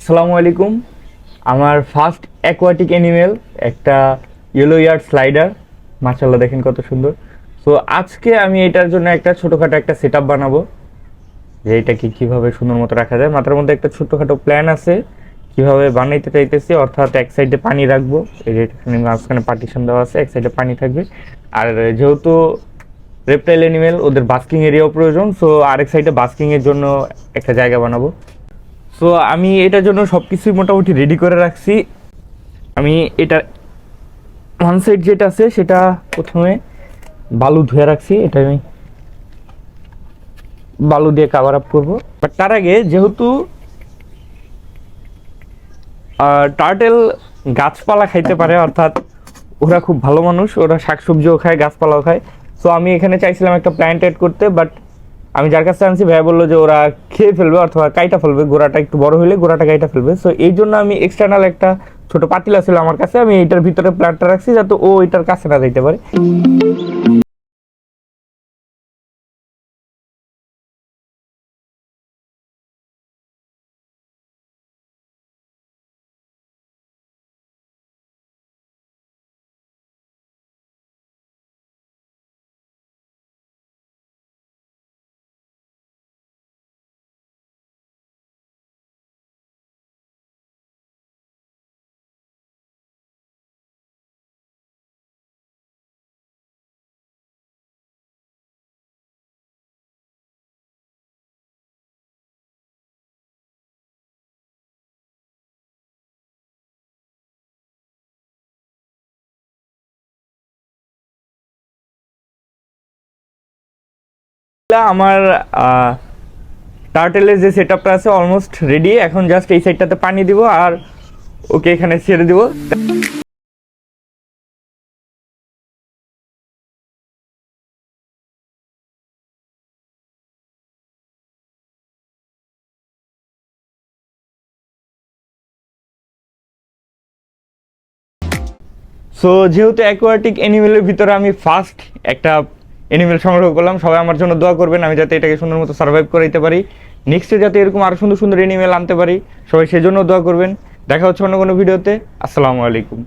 আসসালামু আলাইকুম। আমার ফার্স্ট অ্যাকোয়াটিক অ্যানিমেল একটা ইয়েলো ইয়ার্ড স্লাইডার। মাশাআল্লাহ, দেখেন কত সুন্দর। সো আজকে আমি এটার জন্য একটা ছোটোখাটো একটা সেট আপ বানাবো, যে এটাকে কীভাবে সুন্দর মতো রাখা যায়। মাথার মধ্যে একটা ছোটোখাটো প্ল্যান আছে কীভাবে বানাইতে চাইতেছি। অর্থাৎ এক সাইডে পানি রাখবো, এই যে এখানে মাঝখানে পার্টিশন দেওয়া আছে, এক সাইডে পানি থাকবে। আর যেহেতু রেপটাইল অ্যানিমেল, ওদের বাস্কিং এরিয়াও প্রয়োজন, সো আরেক সাইডে বাস্কিংয়ের জন্য একটা জায়গা বানাবো। সো আমি এটার জন্য সব কিছুই মোটামুটি রেডি করে রাখছি। আমি এটার ওয়ান সাইড যেটা আছে সেটা প্রথমে বালু ধুয়ে রাখছি, এটা আমি বালু দিয়ে কাভার আপ করবো। বাট তার আগে, যেহেতু টার্টেল গাছপালা খাইতে পারে, অর্থাৎ ওরা খুব ভালো মানুষ, ওরা শাকসবজিও খায়, গাছপালাও খায়। সো আমি এখানে চাইছিলাম একটা প্ল্যান্ট এড করতে, বাট আমি যার কাছে আনছি ভাইয়া বললো যে ওরা খেয়ে ফেলবে অথবা কাইটা ফেলবে, গোড়াটা একটু বড় হলে গোড়াটা কাইটা ফেলবে। সো এই জন্য আমি এক্সটার্নাল একটা ছোট পাতিলা ছিল আমার কাছে, আমি এইটার ভিতরে প্ল্যান্টটা রাখছি যাতে ও এটার কাছে না যাইতে পারে। আমার টার্টেলের যে সেট আপটা আছে অলমোস্ট রেডি। এখন জাস্ট এই সাইডটাতে পানি দিব আর ওকে এখানে ছেড়ে দিব। সো যেহেতু অ্যাকোয়াটিক অ্যানিমেলের ভিতরে আমি ফার্স্ট একটা অ্যানিমেল সংগ্রহ করলাম, সবাই আমার জন্য দোয়া করবেন আমি যাতে এটাকে সুন্দর মতো সার্ভাইভ করাইতে পারি। নেক্সটে যাতে এরকম আরও সুন্দর সুন্দর অ্যানিমেল আনতে পারি, সবাই সেজন্য দোয়া করবেন। দেখা হচ্ছে অন্য কোনো ভিডিওতে। আসসালামু আলাইকুম।